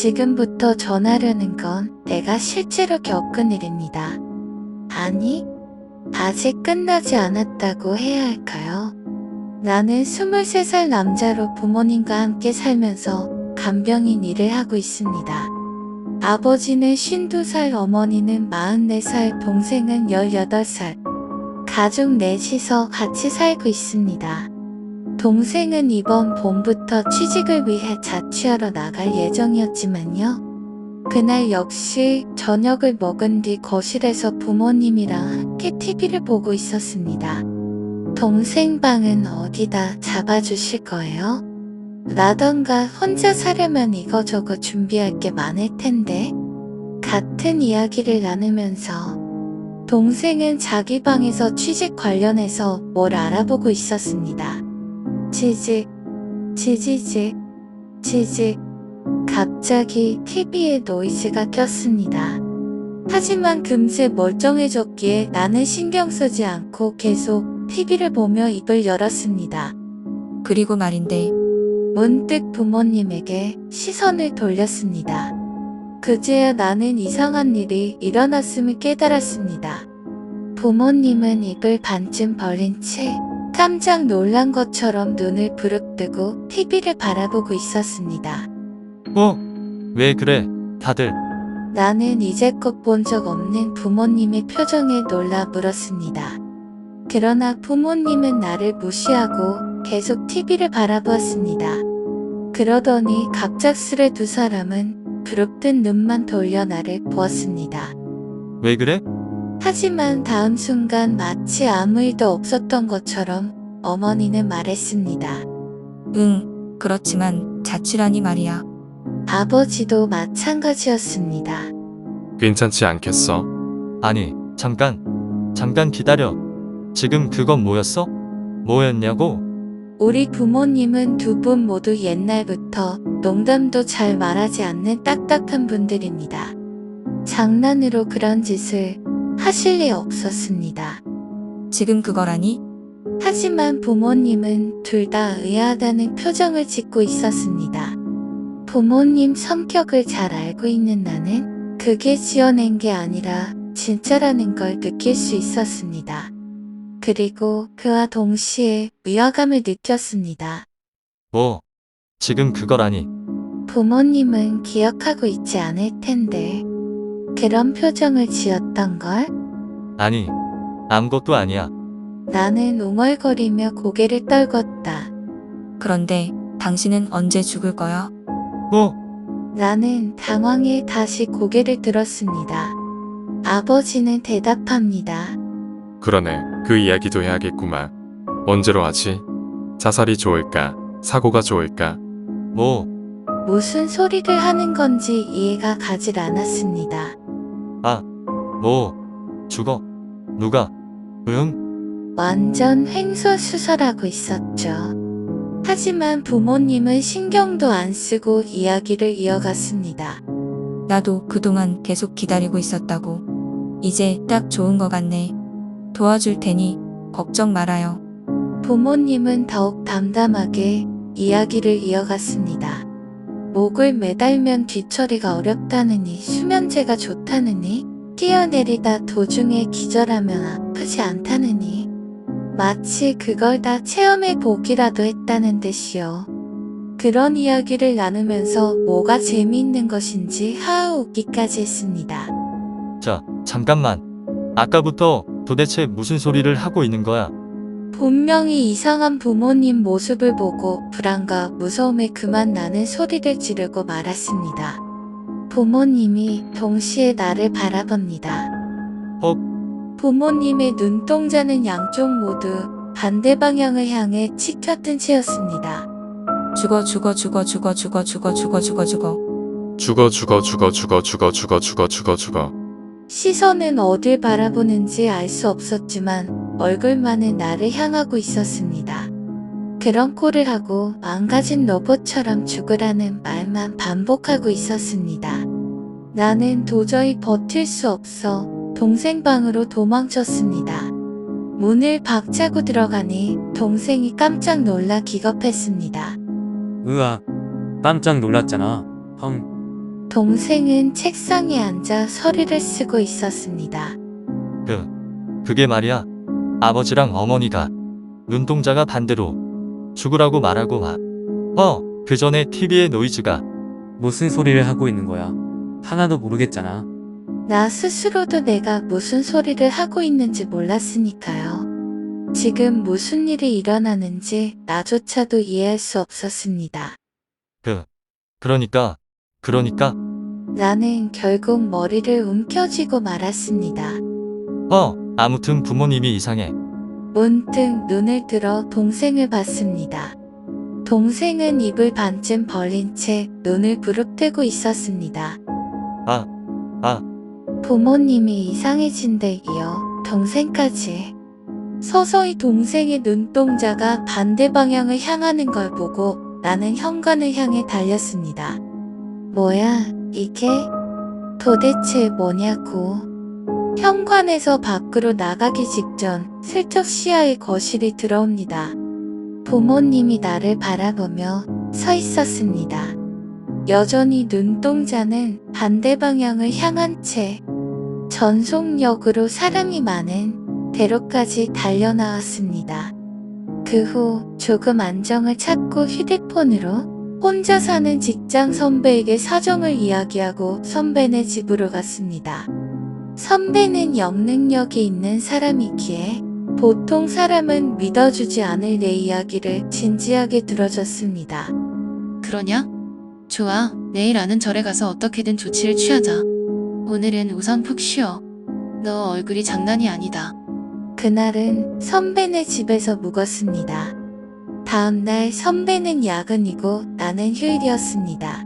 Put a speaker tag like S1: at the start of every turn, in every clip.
S1: 지금부터 전하려는 건 내가 실제로 겪은 일입니다. 아니, 아직 끝나지 않았다고 해야 할까요? 나는 23살 남자로 부모님과 함께 살면서 간병인 일을 하고 있습니다. 아버지는 52살, 어머니는 44살, 동생은 18살. 가족 넷이서 같이 살고 있습니다. 동생은 이번 봄부터 취직을 위해 자취하러 나갈 예정이었지만요. 그날 역시 저녁을 먹은 뒤 거실에서 부모님이랑 함께 TV를 보고 있었습니다. 동생 방은 어디다 잡아주실 거예요? 라던가 혼자 사려면 이거저거 준비할 게 많을 텐데. 같은 이야기를 나누면서 동생은 자기 방에서 취직 관련해서 뭘 알아보고 있었습니다. 지직, 지지직, 지직. 갑자기 TV에 노이즈가 꼈습니다. 하지만 금세 멀쩡해졌기에 나는 신경 쓰지 않고 계속 TV를 보며 입을 열었습니다.
S2: 그리고 말인데,
S1: 문득 부모님에게 시선을 돌렸습니다. 그제야 나는 이상한 일이 일어났음을 깨달았습니다. 부모님은 입을 반쯤 벌린 채 깜짝 놀란 것처럼 눈을 부릅뜨고 TV를 바라보고 있었습니다.
S3: 왜 그래, 다들?
S1: 나는 이제껏 본 적 없는 부모님의 표정에 놀라 물었습니다. 그러나 부모님은 나를 무시하고 계속 TV를 바라보았습니다. 그러더니 갑작스레 두 사람은 부릅뜬 눈만 돌려 나를 보았습니다.
S3: 왜 그래?
S1: 하지만 다음 순간 마치 아무 일도 없었던 것처럼 어머니는 말했습니다.
S2: 응, 그렇지만 자취라니 말이야.
S1: 아버지도 마찬가지였습니다.
S4: 괜찮지 않겠어?
S3: 아니, 잠깐 기다려. 지금 그건 뭐였어? 뭐였냐고?
S1: 우리 부모님은 두 분 모두 옛날부터 농담도 잘 말하지 않는 딱딱한 분들입니다. 장난으로 그런 짓을 하실 리 없었습니다.
S2: 지금 그거라니?
S1: 하지만 부모님은 둘 다 의아하다는 표정을 짓고 있었습니다. 부모님 성격을 잘 알고 있는 나는 그게 지어낸 게 아니라 진짜라는 걸 느낄 수 있었습니다. 그리고 그와 동시에 위화감을 느꼈습니다.
S3: 뭐, 지금 그거라니.
S1: 부모님은 기억하고 있지 않을 텐데 그런 표정을 지었던 걸?
S3: 아니, 아무것도 아니야.
S1: 나는 웅얼거리며 고개를 떨궜다.
S2: 그런데 당신은 언제 죽을 거야?
S3: 뭐,
S1: 나는 당황해 다시 고개를 들었습니다. 아버지는 대답합니다.
S4: 그러네. 그 이야기도 해야겠구만. 언제로 하지? 자살이 좋을까? 사고가 좋을까?
S3: 뭐,
S1: 무슨 소리를 하는 건지 이해가 가질 않았습니다.
S3: 죽어. 누가? 응?
S1: 완전 횡설수설하고 있었죠. 하지만 부모님은 신경도 안 쓰고 이야기를 이어갔습니다.
S2: 나도 그동안 계속 기다리고 있었다고. 이제 딱 좋은 거 같네. 도와줄 테니 걱정 말아요.
S1: 부모님은 더욱 담담하게 이야기를 이어갔습니다. 목을 매달면 뒤처리가 어렵다느니 수면제가 좋다느니 뛰어내리다 도중에 기절하면 아프지 않다느니 마치 그걸 다 체험해 보기라도 했다는 듯이요. 그런 이야기를 나누면서 뭐가 재미있는 것인지 하하웃기까지 했습니다.
S3: 자, 잠깐만. 아까부터 도대체 무슨 소리를 하고 있는 거야?
S1: 분명히 이상한 부모님 모습을 보고 불안과 무서움에 그만 나는 소리를 지르고 말았습니다. 부모님이 동시에 나를 바라봅니다. 부모님의 눈동자는 양쪽 모두 반대 방향을 향해 치켜뜬 채였습니다.
S2: 죽어 죽어 죽어 죽어 죽어 죽어 죽어 죽어 죽어.
S4: 죽어.
S1: 시선은 어딜 바라보는지 알 수 없었지만 얼굴만은 나를 향하고 있었습니다. 그런 꼴을 하고 망가진 로봇처럼 죽으라는 말만 반복하고 있었습니다. 나는 도저히 버틸 수 없어 동생 방으로 도망쳤습니다. 문을 박차고 들어가니 동생이 깜짝 놀라 기겁했습니다.
S5: 으아, 깜짝 놀랐잖아. 형,
S1: 동생은 책상에 앉아 서류를 쓰고 있었습니다.
S3: 그게 말이야. 아버지랑 어머니가 눈동자가 반대로 죽으라고 말하고 와. 그 전에 TV에 노이즈가
S5: 무슨 소리를 하고 있는 거야? 하나도 모르겠잖아.
S1: 나 스스로도 내가 무슨 소리를 하고 있는지 몰랐으니까요. 지금 무슨 일이 일어나는지 나조차도 이해할 수 없었습니다.
S3: 그러니까
S1: 나는 결국 머리를 움켜쥐고 말았습니다.
S3: 아무튼 부모님이 이상해.
S1: 문득 눈을 들어 동생을 봤습니다. 동생은 입을 반쯤 벌린 채 눈을 부릅뜨고 있었습니다. 부모님이 이상해진 데 이어 동생까지. 서서히 동생의 눈동자가 반대 방향을 향하는 걸 보고 나는 현관을 향해 달렸습니다. 뭐야, 이게? 도대체 뭐냐고. 현관에서 밖으로 나가기 직전 슬쩍 시야에 거실이 들어옵니다. 부모님이 나를 바라보며 서 있었습니다. 여전히 눈동자는 반대 방향을 향한 채 전속력으로 사람이 많은 대로까지 달려나왔습니다. 그 후 조금 안정을 찾고 휴대폰으로 혼자 사는 직장 선배에게 사정을 이야기하고 선배네 집으로 갔습니다. 선배는 영능력이 있는 사람이기에 보통 사람은 믿어주지 않을 내 이야기를 진지하게 들어줬습니다.
S6: 그러냐? 좋아. 내일 아는 절에 가서 어떻게든 조치를 취하자. 오늘은 우선 푹 쉬어. 너 얼굴이 장난이 아니다.
S1: 그날은 선배네 집에서 묵었습니다. 다음날 선배는 야근이고 나는 휴일이었습니다.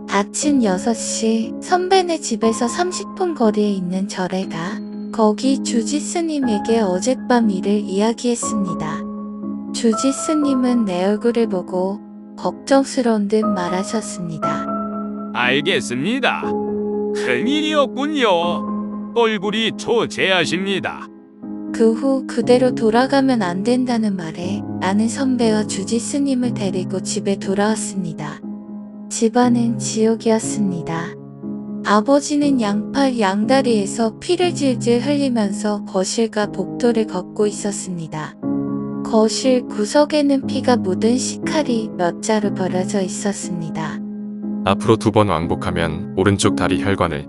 S1: 아침 6시 선배네 집에서 30분 거리에 있는 절에 가 거기 주지스님에게 어젯밤 일을 이야기했습니다. 주지스님은 내 얼굴을 보고 걱정스러운 듯 말하셨습니다.
S7: 알겠습니다. 큰일이었군요. 얼굴이 초췌하십니다.
S1: 그 후 그대로 돌아가면 안 된다는 말에 나는 선배와 주지스님을 데리고 집에 돌아왔습니다. 집안은 지옥이었습니다. 아버지는 양팔 양다리에서 피를 질질 흘리면서 거실과 복도를 걷고 있었습니다. 거실 구석에는 피가 묻은 식칼이 몇 자루 버려져 있었습니다.
S4: 앞으로 2번 왕복하면 오른쪽 다리 혈관을,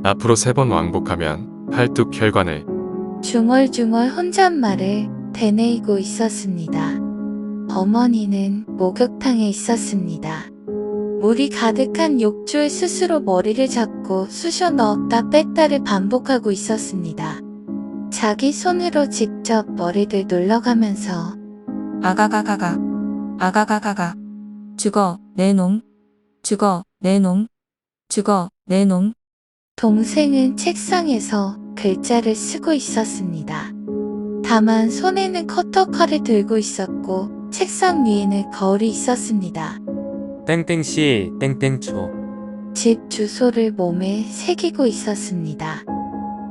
S4: 앞으로 3번 왕복하면 팔뚝 혈관을.
S1: 중얼중얼 혼잣말을 되뇌이고 있었습니다. 어머니는 목욕탕에 있었습니다. 물이 가득한 욕조에 스스로 머리를 잡고 쑤셔 넣었다 뺐다를 반복하고 있었습니다. 자기 손으로 직접 머리를 눌러가면서
S2: 아가가가가. 아가가가가. 죽어, 내 놈. 죽어, 내 놈. 죽어, 내 놈.
S1: 동생은 책상에서 글자를 쓰고 있었습니다. 다만 손에는 커터칼을 들고 있었고 책상 위에는 거울이 있었습니다.
S5: 땡땡씨 땡땡초.
S1: 집 주소를 몸에 새기고 있었습니다.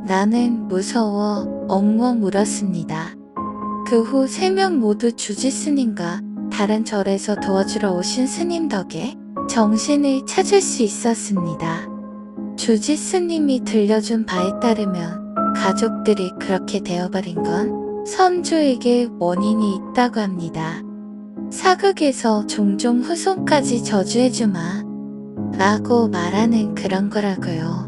S1: 나는 무서워 엉엉 울었습니다. 그 후 3명 모두 주지스님과 다른 절에서 도와주러 오신 스님 덕에 정신을 찾을 수 있었습니다. 주지스님이 들려준 바에 따르면 가족들이 그렇게 되어버린 건 선조에게 원인이 있다고 합니다. 사극에서 종종 후손까지 저주해주마 라고 말하는 그런 거라고요.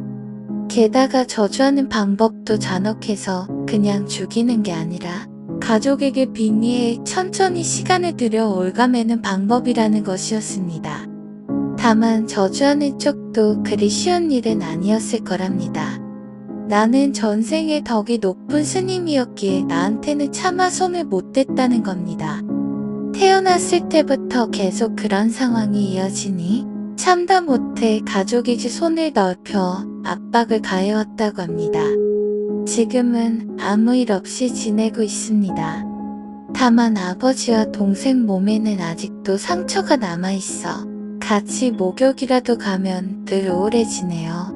S1: 게다가 저주하는 방법도 잔혹해서 그냥 죽이는 게 아니라 가족에게 빙의해 천천히 시간을 들여 올가매는 방법이라는 것이었습니다. 다만 저주하는 쪽도 그리 쉬운 일은 아니었을 거랍니다. 나는 전생에 덕이 높은 스님이었기에 나한테는 차마 손을 못 댔다는 겁니다. 태어났을 때부터 계속 그런 상황이 이어지니 참다 못해 가족에게 손을 넓혀 압박을 가해왔다고 합니다. 지금은 아무 일 없이 지내고 있습니다. 다만 아버지와 동생 몸에는 아직도 상처가 남아있어 같이 목욕이라도 가면 늘 우울해지네요.